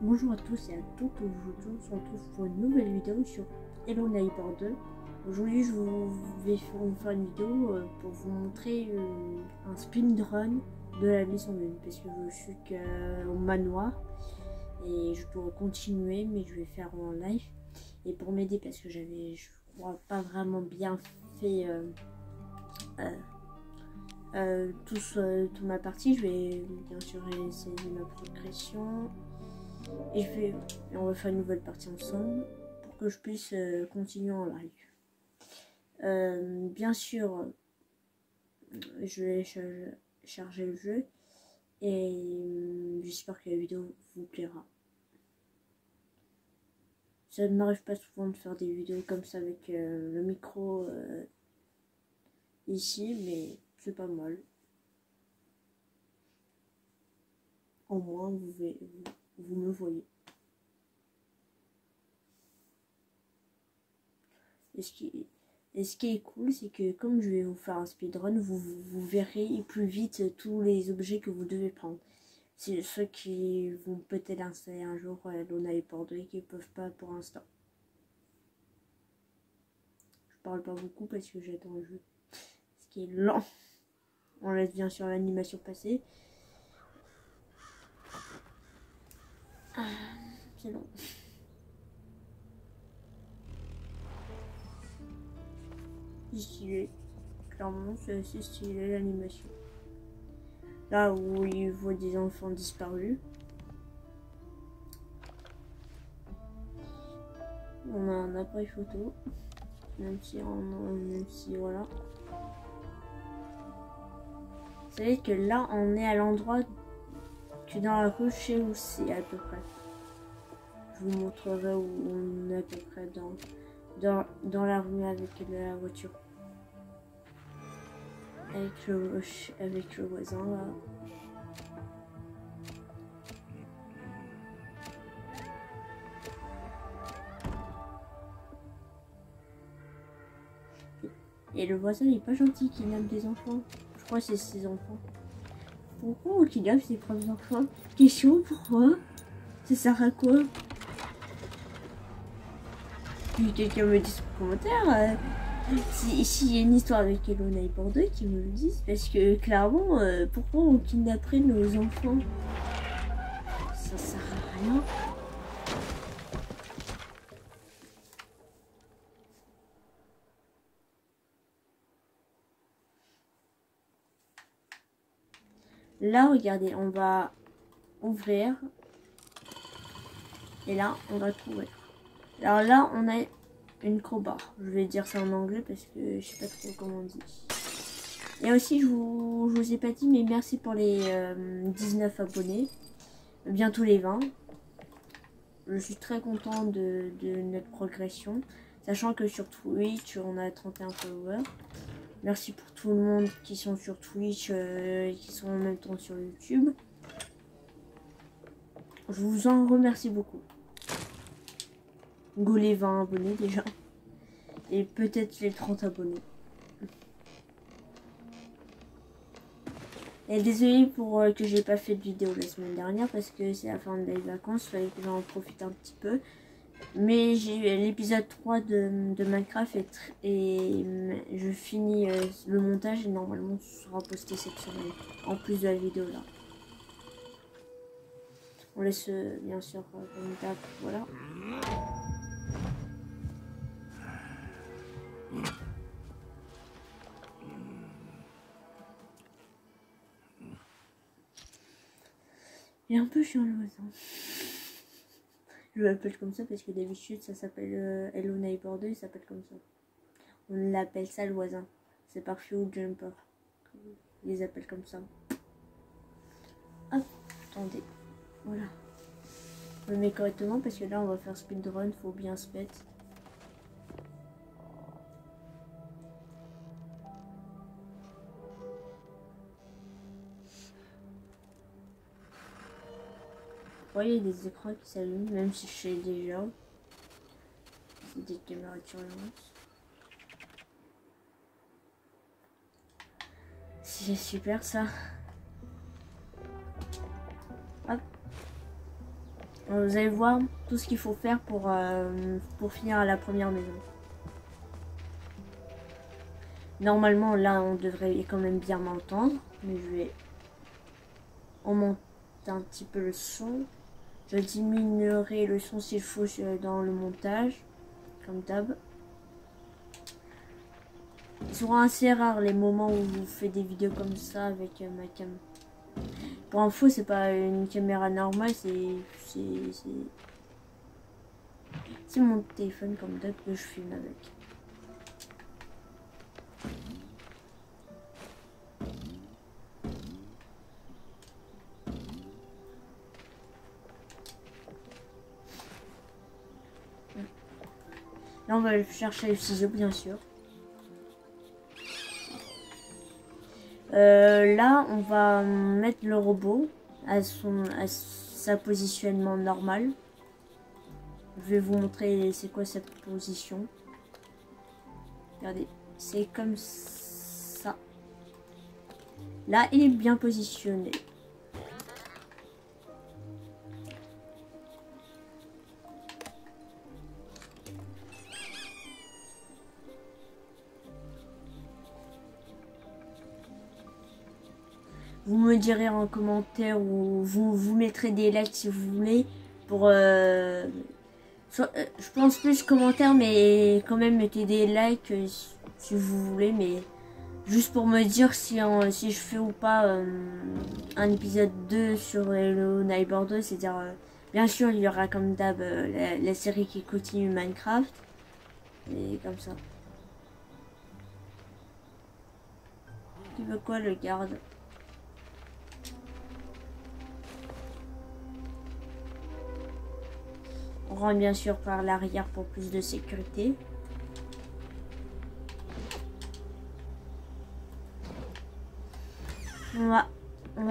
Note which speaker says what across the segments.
Speaker 1: Bonjour à tous et à toutes, aujourd'hui on se retrouve pour une nouvelle vidéo sur Hello Neighbor 2. Aujourd'hui je vais vous faire une vidéo pour vous montrer un speedrun de la maison 1 parce que je suis qu'au manoir et je dois continuer, mais je vais faire en live. Et pour m'aider, parce que je crois pas vraiment bien fait toute ma partie, je vais bien sûr essayer ma progression. Et on va faire une nouvelle partie ensemble pour que je puisse continuer en live. Bien sûr, je vais charger le jeu et j'espère que la vidéo vous plaira. Ça ne m'arrive pas souvent de faire des vidéos comme ça avec le micro ici, mais c'est pas mal. Au moins, vous me voyez. Et ce qui est cool, c'est que comme je vais vous faire un speedrun, vous verrez plus vite tous les objets que vous devez prendre. C'est ceux qui vont peut-être installer un jour Lona et Porto et qui ne peuvent pas pour l'instant. Je parle pas beaucoup parce que j'attends le jeu. Ce qui est lent. On laisse bien sûr l'animation passer. C'est long. C'est stylé. Clairement, c'est assez stylé l'animation. Là où il voit des enfants disparus. On a un appareil photo. Même si voilà. Vous savez que là, on est à l'endroit que dans la rue, je sais où c'est à peu près. Je vous montrerai où on est à peu près dans la rue avec la voiture. Avec le voisin là. Et le voisin il est pas gentil, qu'il kidnappe des enfants. Je crois que c'est ses enfants. Pourquoi on kidnappe ses propres enfants? Question, pourquoi? Ça sert à quoi? Puis quelqu'un me dit en commentaire. S'il y a une histoire avec Hello Neighbor 2, qui me le disent, parce que clairement, pourquoi on kidnapperait nos enfants? Ça sert à rien. Là, regardez, on va ouvrir. Et là, on va trouver. Alors là, on a une crowbar. Je vais dire ça en anglais parce que je sais pas trop comment on dit. Et aussi, je vous ai pas dit, mais merci pour les 19 abonnés. Bientôt les 20. Je suis très content de notre progression. Sachant que sur Twitch, on a 31 followers. Merci pour tout le monde qui sont sur Twitch et qui sont en même temps sur YouTube. Je vous en remercie beaucoup. Go les 20 abonnés déjà. Et peut-être les 30 abonnés. Et désolé pour que j'ai pas fait de vidéo la semaine dernière parce que c'est la fin des vacances, il fallait que j'en profite un petit peu. Mais j'ai eu l'épisode 3 de Minecraft et je finis le montage et normalement ce sera posté cette semaine. En plus de la vidéo là. On laisse bien sûr comme d'hab, voilà. Il est un peu chiant le voisin. Je l'appelle comme ça parce que d'habitude ça s'appelle Hello Neighbor 2, il s'appelle comme ça. On l'appelle ça le voisin. C'est par Few Jumper. Ils les appellent comme ça. Hop, attendez. Voilà. On le met correctement parce que là on va faire speedrun, faut bien se mettre. Vous voyez, il y a des écrans qui s'allument, même si je sais déjà. C'est des caméras de surveillance. C'est super ça. Hop. Vous allez voir tout ce qu'il faut faire pour finir la première maison. Normalement, là, on devrait quand même bien m'entendre. Mais je vais augmenter un petit peu le son. Je diminuerai le son s'il faut dans le montage. Comme d'hab. Ils seront assez rares les moments où je fais des vidéos comme ça avec ma cam. Pour info, c'est pas une caméra normale, c'est mon téléphone comme d'hab que je filme avec. Là, on va chercher le ciseau, bien sûr. Là, on va mettre le robot à sa positionnement normal. Je vais vous montrer c'est quoi sa position. Regardez, c'est comme ça. Là, il est bien positionné. Vous me direz en commentaire ou vous mettrez des likes si vous voulez pour je pense plus commentaires, mais quand même mettez des likes si vous voulez, mais juste pour me dire si je fais ou pas un épisode 2 sur Hello Neighbor 2, c'est-à-dire bien sûr il y aura comme d'hab la série qui continue Minecraft et comme ça. Tu veux quoi le garde? On rentre bien sûr par l'arrière pour plus de sécurité. On va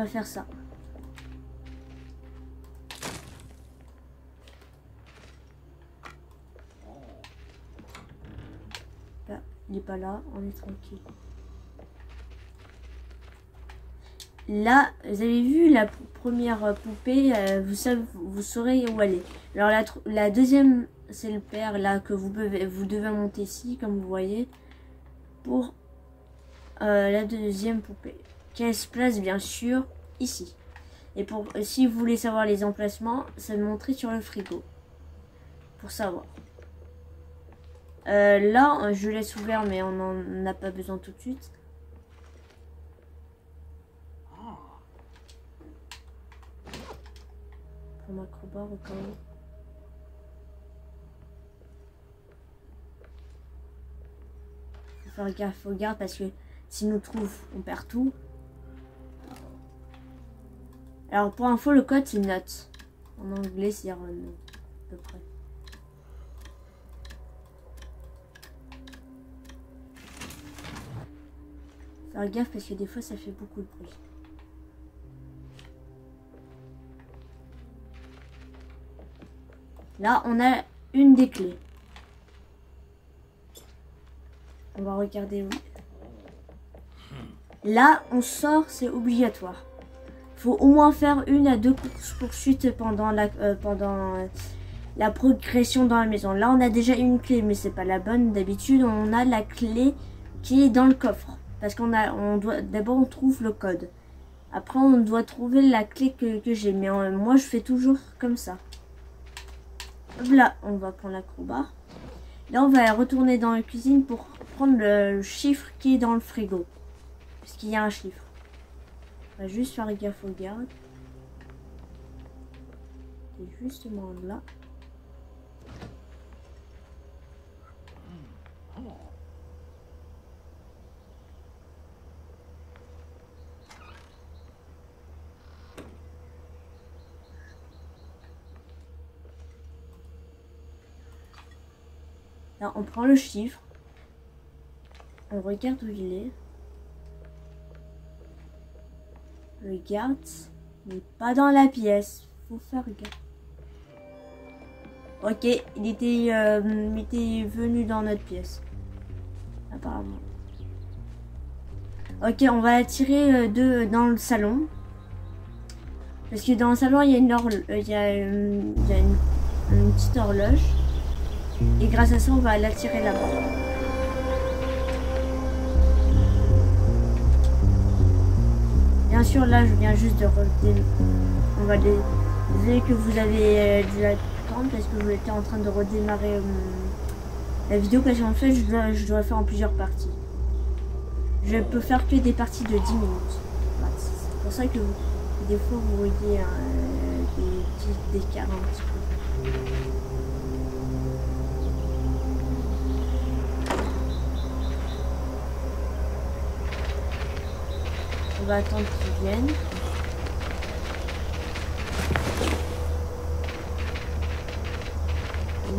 Speaker 1: faire ça. Là, il n'est pas là, on est tranquille. Là, vous avez vu la première poupée, vous saurez où elle est. Alors la deuxième, c'est le père là que vous devez monter ici, comme vous voyez, pour la deuxième poupée, qui se place bien sûr ici. Et si vous voulez savoir les emplacements, c'est montré sur le frigo, pour savoir. Là, je laisse ouvert, mais on n'en a pas besoin tout de suite. Ma crowbar au cas où. Faut faire gaffe aux gardes parce que s'ils nous trouvent, on perd tout. Alors pour info, le code c'est not. En anglais c'est run, à peu près. Faire gaffe parce que des fois ça fait beaucoup de bruit. Là, on a une des clés. On va regarder où. Là, on sort, c'est obligatoire. Faut au moins faire 1 à 2 courses-poursuites pendant la progression dans la maison. Là, on a déjà une clé, mais c'est pas la bonne. D'habitude, on a la clé qui est dans le coffre. Parce d'abord, on trouve le code. Après, on doit trouver la clé que j'ai. Mais moi, je fais toujours comme ça. Là, on va prendre la crowbar. Là, on va retourner dans la cuisine pour prendre le chiffre qui est dans le frigo. Parce qu'il y a un chiffre. On va juste faire gaffe aux gardes. C'est justement là. Là, on prend le chiffre. On regarde où il est. Le garde n'est pas dans la pièce. Faut faire gaffe. Ok, il était venu dans notre pièce. Apparemment. Ok, on va tirer dans le salon. Parce que dans le salon, il y a une petite horloge. Et grâce à ça, on va l'attirer là-bas. Bien sûr, là, je viens juste de redémarrer. On va désolé que vous avez dû attendre parce que j'étais en train de redémarrer la vidéo parce qu'en fait, je dois faire en plusieurs parties. Je peux faire que des parties de 10 minutes. Voilà, c'est pour ça que des fois, vous voyez des petits écarts un petit peu. On va attendre qu'ils viennent.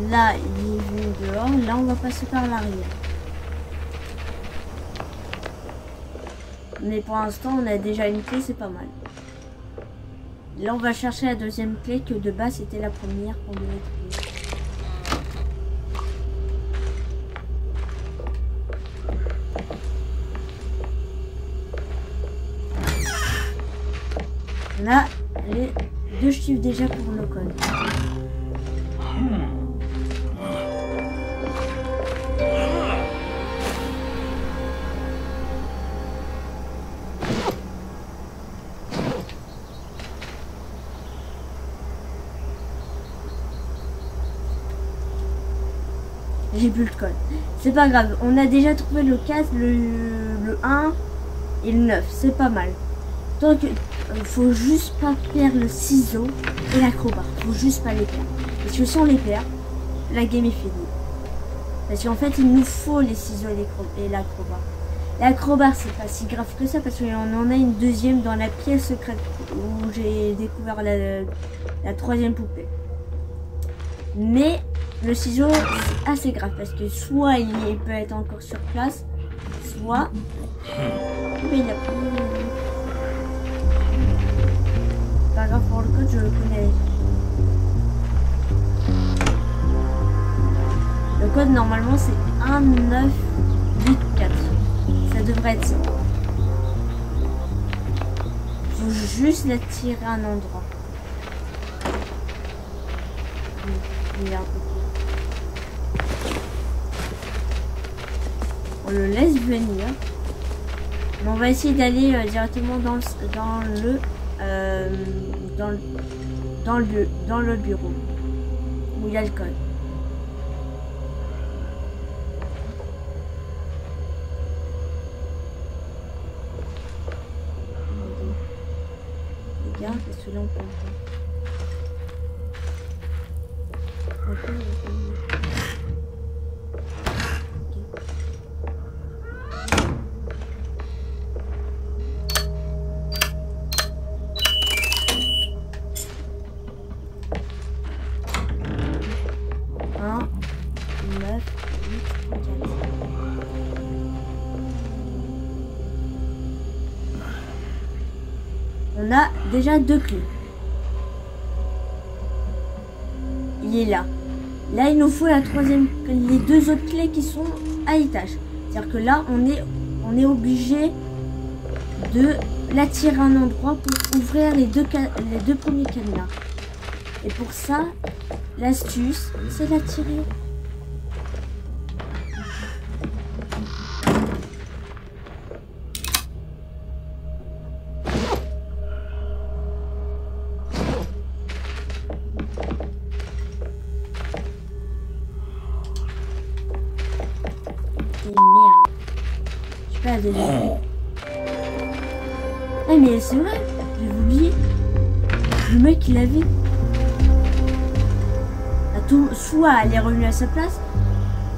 Speaker 1: Là, il est venu dehors. Là, on va passer par l'arrière. Mais pour l'instant, on a déjà une clé, c'est pas mal. Là, on va chercher la deuxième clé que de base, c'était la première qu'on devait trouver. Là, les deux chiffres déjà pour nos codes. J'ai plus le code. C'est pas grave. On a déjà trouvé le 4, le 1 et le 9. C'est pas mal. Donc, faut juste pas perdre le ciseau et l'acrobat. Faut juste pas les perdre. Parce que si on les perd, la game est finie. Parce qu'en fait, il nous faut les ciseaux et l'acrobat. L'acrobat, c'est pas si grave que ça parce qu'on en a une deuxième dans la pièce secrète où j'ai découvert la troisième poupée. Mais le ciseau, c'est assez grave parce que soit il peut être encore sur place, soit... Mais il a pas... Pas grave pour le code, je le connais. Le code normalement c'est 1984. Ça devrait être ça. Faut juste l'attirer à un endroit. Il est un peu... On le laisse venir. Mais on va essayer d'aller directement dans le bureau où il y a le code. Regarde, parce que là on peut on a déjà 2 clés. Il est là. Là, il nous faut la troisième, les 2 autres clés qui sont à l'étage. C'est-à-dire que là, on est obligé de l'attirer à un endroit pour ouvrir les deux premiers cadenas. Et pour ça, l'astuce, c'est l'attirer. Ah mais c'est vrai, j'avais oublié. Le mec il avait. Soit elle est revenue à sa place,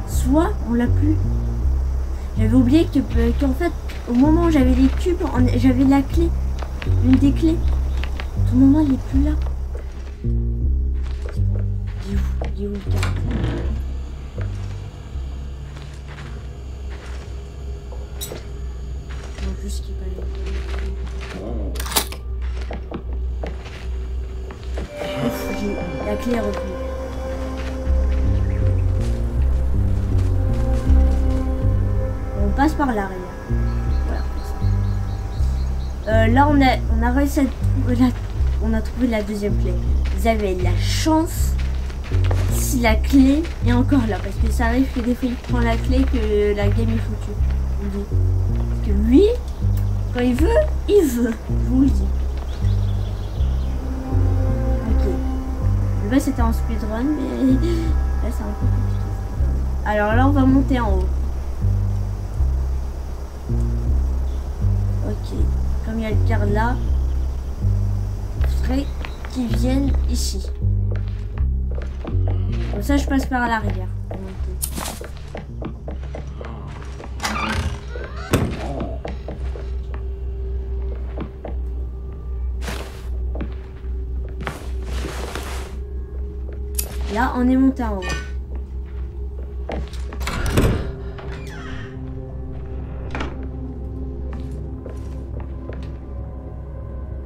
Speaker 1: soit on l'a plus. J'avais oublié qu'en fait, au moment où j'avais les cubes, j'avais la clé. Une des clés. À tout moment il est plus là. Il est où le gars? Juste qu'il fallait. Ouf, la clé est revenue. On passe par l'arrière. Voilà. Là on a réussi à on a trouvé la deuxième clé. Vous avez la chance si la clé est encore là. Parce que ça arrive que des fois il prend la clé que la game est foutue. Je vous le dis. Parce que lui, quand il veut, il veut. Je vous le dis. Ok. Le bas c'était en speedrun, mais là c'est un peu compliqué. Alors là on va monter en haut. Ok. Comme il y a le garde là, il faudrait qu'ils viennent ici. Comme ça je passe par l'arrière. Là on est monté en haut.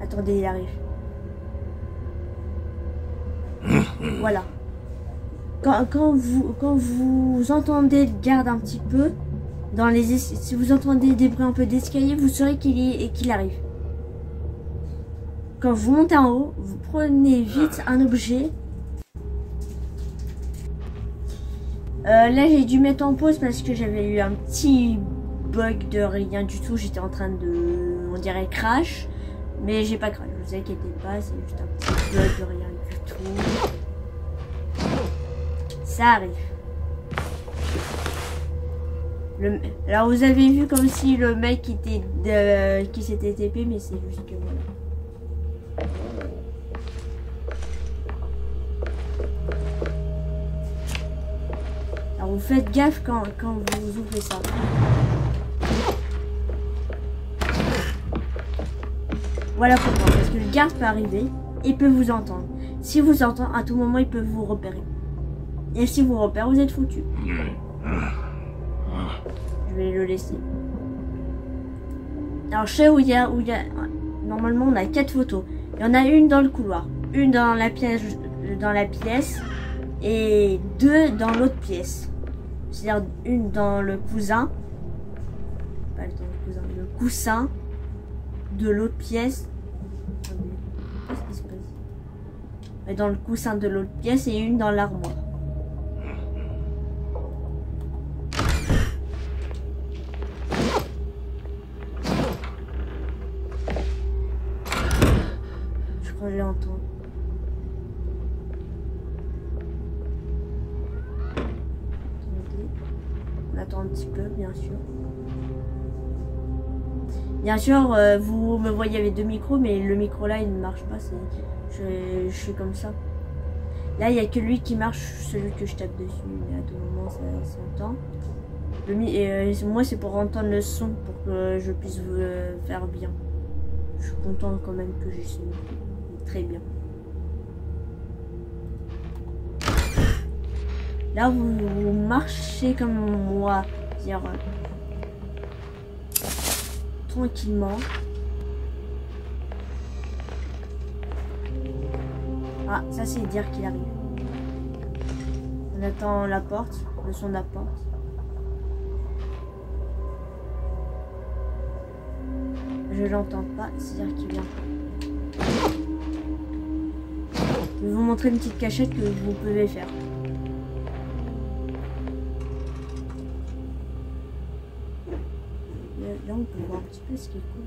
Speaker 1: Attendez, il arrive. Voilà. Quand vous entendez le garde un petit peu, dans les si vous entendez des bruits un peu d'escalier, vous saurez qu'il arrive. Quand vous montez en haut, vous prenez vite un objet. Là, j'ai dû mettre en pause parce que j'avais eu un petit bug de rien du tout. J'étais en train de, on dirait, crash. Mais j'ai pas crash, vous inquiétez pas, c'est juste un petit bug de rien du tout. Ça arrive. Alors vous avez vu comme si le mec qui s'était TP, mais c'est juste que voilà. Alors vous faites gaffe quand vous ouvrez ça. Voilà pourquoi, parce que le garde peut arriver et peut vous entendre. Si vous entend, à tout moment, il peut vous repérer. Et si vous repère, vous êtes foutu. Je vais le laisser. Alors, je sais où il y a... Normalement, on a 4 photos. Il y en a une dans le couloir, une dans la pièce et 2 dans l'autre pièce. C'est-à-dire une dans le cousin. Pas le cousin, le coussin de l'autre pièce. Qu'est-ce qui se passe? Dans le coussin de l'autre pièce et une dans l'armoire. Je crois que je l'entends. On attend un petit peu, bien sûr. Bien sûr, vous me voyez avec 2 micros, mais le micro là, il ne marche pas. Je suis comme ça. Là, il n'y a que lui qui marche, celui que je tape dessus. Mais à tout moment, ça s'entend. Moi, c'est pour entendre le son, pour que je puisse faire bien. Je suis content quand même que j'ai ce micro. Très bien. Là, vous marchez comme moi. C'est-à-dire... tranquillement. Ah, ça c'est dire qu'il arrive. On attend la porte, le son de la porte. Je l'entends pas, c'est dire qu'il vient pas. Je vais vous montrer une petite cachette que vous pouvez faire. Là, on peut voir un petit peu ce qui est cool.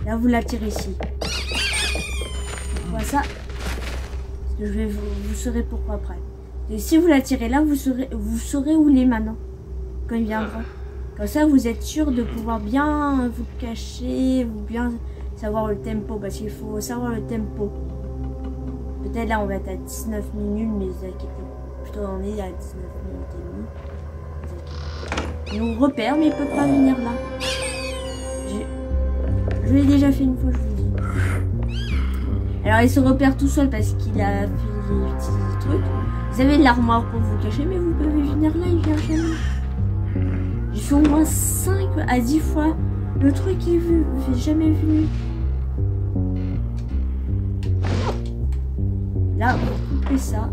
Speaker 1: Là, vous la tirez ici. Pourquoi ça? Parce que je vais vous saurez pourquoi après. Et si vous la tirez là, vous saurez où il est maintenant. Quand il viendra. Comme ça, vous êtes sûr de pouvoir bien vous cacher, ou bien savoir le tempo. Parce qu'il faut savoir le tempo. Peut-être là, on va être à 19 minutes, mais vous inquiétez. Plutôt, on est à 19 minutes et demie. Il nous repère, mais il peut pas venir là. Je l'ai déjà fait une fois, je vous dis. Alors, il se repère tout seul parce qu'il a fait les petits trucs. Vous avez de l'armoire pour vous cacher, mais vous pouvez venir là, il vient jamais. J'ai fait au moins 5 à 10 fois le truc, il est jamais venu. Là, vous coupez ça.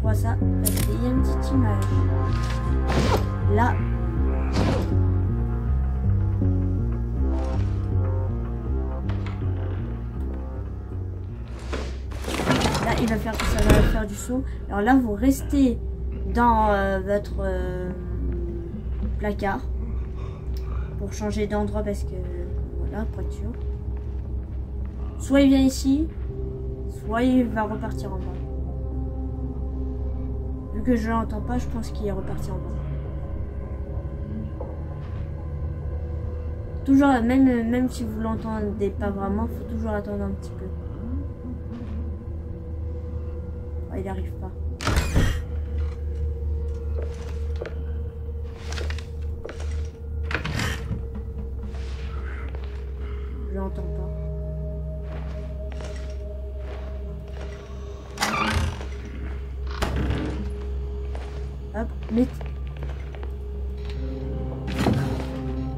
Speaker 1: Pourquoi ça? Parce qu'il y a une petite image. Là. Là, il va faire, ça va faire du son. Alors là, vous restez dans votre placard pour changer d'endroit parce que voilà, pour être sûr. Soit il vient ici, soit il va repartir en bas. Vu que je l'entends pas, je pense qu'il est reparti en bas. Toujours, même si vous l'entendez pas vraiment, faut toujours attendre un petit peu. Oh, il arrive pas. Je l'entends pas. Hop, mais...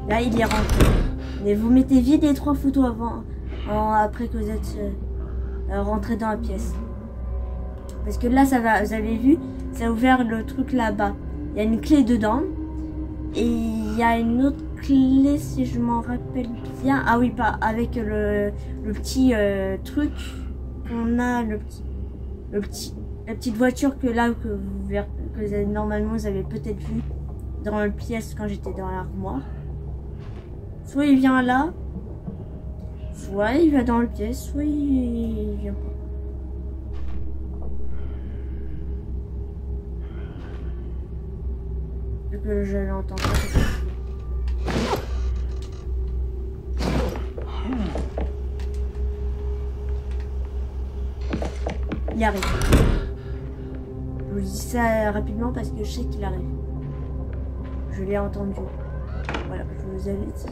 Speaker 1: Là, il est rentré. Mais vous mettez vite les 3 photos après que vous êtes rentré dans la pièce. Parce que là, ça va, vous avez vu, ça a ouvert le truc là-bas. Il y a une clé dedans. Et il y a une autre clé, si je m'en rappelle bien. Ah oui, pas avec le petit truc qu'on a, la petite voiture que là, que normalement vous avez peut-être vu dans la pièce quand j'étais dans l'armoire. Soit il vient là, soit il va dans la pièce, soit il vient pas. Vu que je l'entends pas. Il arrive. Je vous dis ça rapidement parce que je sais qu'il arrive. Je l'ai entendu. Voilà, je vous avais dit.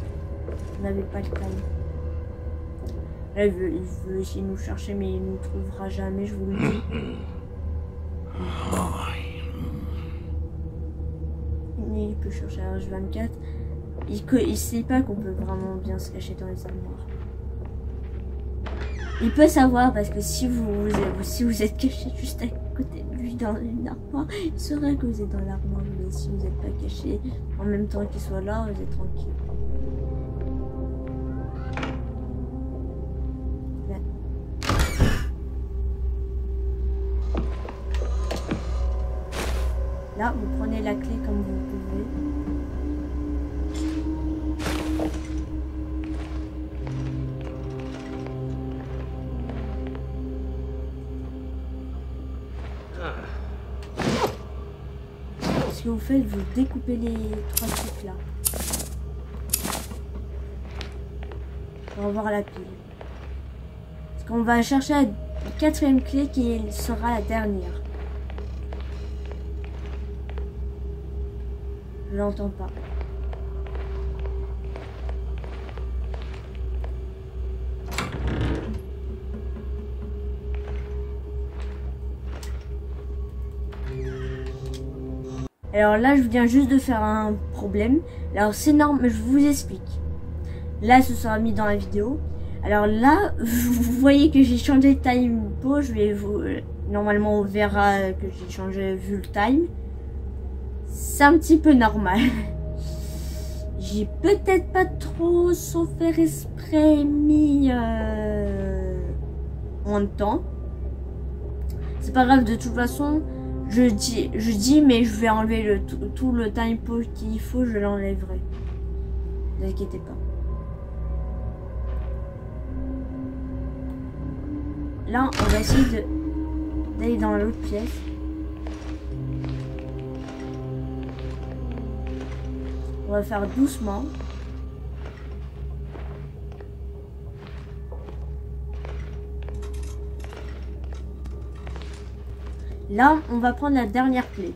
Speaker 1: Vous n'avez pas le time. Là, il veut essayer de nous chercher, mais il ne nous trouvera jamais, je vous le dis. Il peut chercher à H24. Il sait pas qu'on peut vraiment bien se cacher dans les armoires. Il peut savoir parce que si vous êtes caché juste à côté de lui dans une armoire, il saura que vous êtes dans l'armoire. Mais si vous n'êtes pas caché en même temps qu'il soit là, vous êtes tranquille. Là. Là, vous prenez la clé comme vous pouvez. Ce que vous faites, vous découpez les 3 trucs là. Pour avoir la pile. Parce qu'on va chercher la 4e clé qui sera la dernière. Je l'entends pas. Alors là, je viens juste de faire un problème. Alors c'est normal, je vous explique. Là, ce sera mis dans la vidéo. Alors là, vous voyez que j'ai changé de tempo. Je vais vous... Normalement, on verra que j'ai changé vu le time. C'est un petit peu normal. J'ai peut-être pas trop, sans faire exprès, mis en temps. C'est pas grave, de toute façon. Je dis, mais je vais enlever tout le tempo qu'il faut, je l'enlèverai. Ne vous inquiétez pas. Là, on va essayer d'aller dans l'autre pièce. On va faire doucement. Là, on va prendre la dernière clé.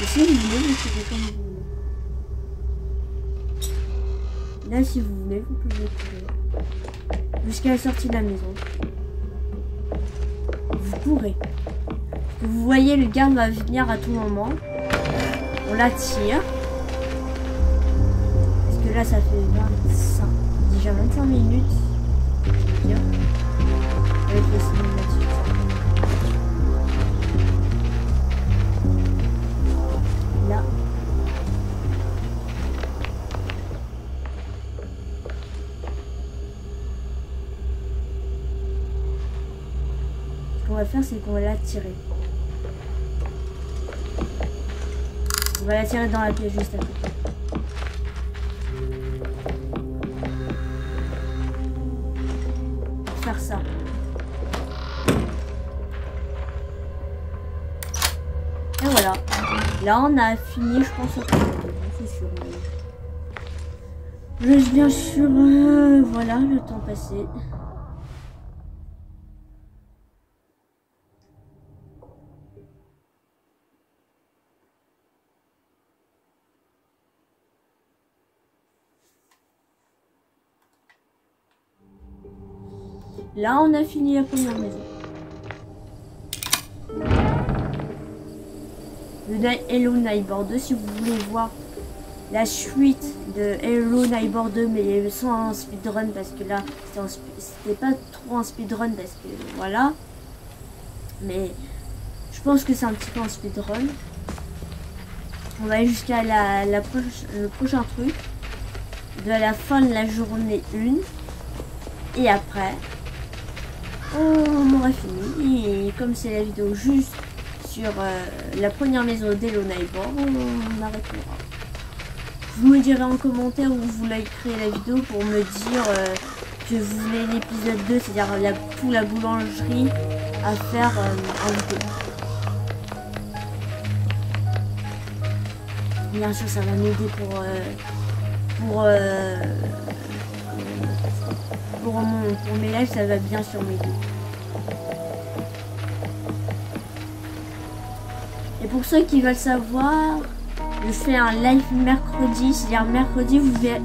Speaker 1: Et si vous voulez, vous pouvez comme vous voulez. Là, si vous voulez, vous pouvez courir. Jusqu'à la sortie de la maison. Vous courez. Vous voyez, le garde va venir à tout moment. On l'attire. Là, ça fait 25, 10 déjà 25 minutes. Bien. Avec les cinématiques. Là. Ce qu'on va faire, c'est qu'on va l'attirer. On va l'attirer dans la pièce juste à côté. Faire ça. Et voilà. Là, on a fini, je pense. C'est sûr. Je bien sûr. Voilà, le temps passé. Là, on a fini la première maison. Le Hello Neighbor 2, si vous voulez voir la suite de Hello Neighbor 2, mais sans un speedrun, parce que là, c'était pas trop un speedrun, parce que voilà. Mais je pense que c'est un petit peu un speedrun. On va aller jusqu'à le prochain truc, de la fin de la journée 1. Et après, on aura fini. Et comme c'est la vidéo juste sur la première maison d'Hello Neighbor, on arrêtera. Vous me direz en commentaire où vous voulez créer la vidéo pour me dire que vous voulez l'épisode 2, c'est-à-dire pour la boulangerie à faire en vidéo. Bien sûr, ça va m'aider pour mes lives, ça va bien sûr m'aider. Et pour ceux qui veulent savoir, je fais un live mercredi, c'est-à-dire mercredi,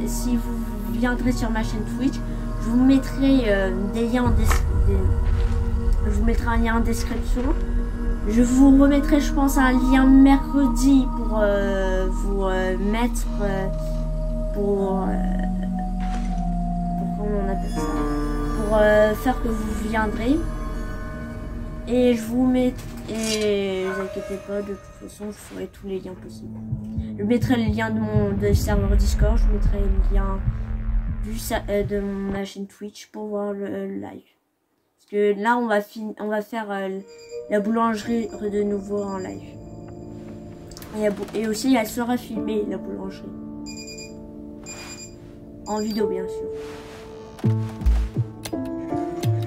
Speaker 1: si vous viendrez sur ma chaîne Twitch, je vous mettrai des liens je vous mettrai un lien en description. Je vous remettrai, je pense, un lien mercredi pour vous mettre comment on appelle ça, pour faire que vous viendrez. Et je vous mets, et ne vous inquiétez pas, de toute façon, je ferai tous les liens possibles. Je mettrai le lien de serveur Discord, je mettrai le lien de ma chaîne Twitch pour voir le live. Parce que là, on va faire la boulangerie de nouveau en live. Et aussi, elle sera filmée, la boulangerie. En vidéo, bien sûr.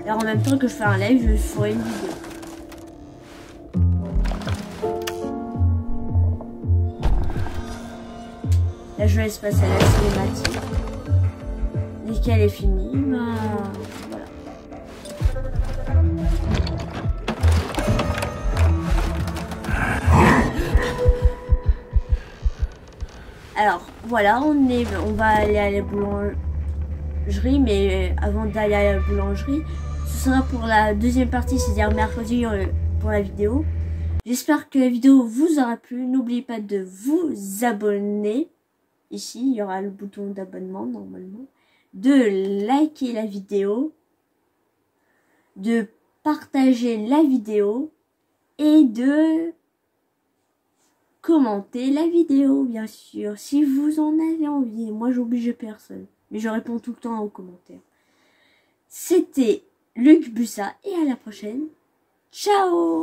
Speaker 1: Alors, en même temps que je fais un live, je ferai une vidéo. Là, je laisse passer à la cinématique. Dès qu'elle est finie, bah, voilà. Alors, voilà, on va aller à la boulangerie, mais avant d'aller à la boulangerie, ce sera pour la deuxième partie, c'est-à-dire mercredi pour la vidéo. J'espère que la vidéo vous aura plu. N'oubliez pas de vous abonner. Ici, il y aura le bouton d'abonnement normalement. De liker la vidéo. De partager la vidéo. Et de commenter la vidéo, bien sûr. Si vous en avez envie. Moi, j'oblige personne. Mais je réponds tout le temps aux commentaires. C'était Luc Bussa. Et à la prochaine. Ciao!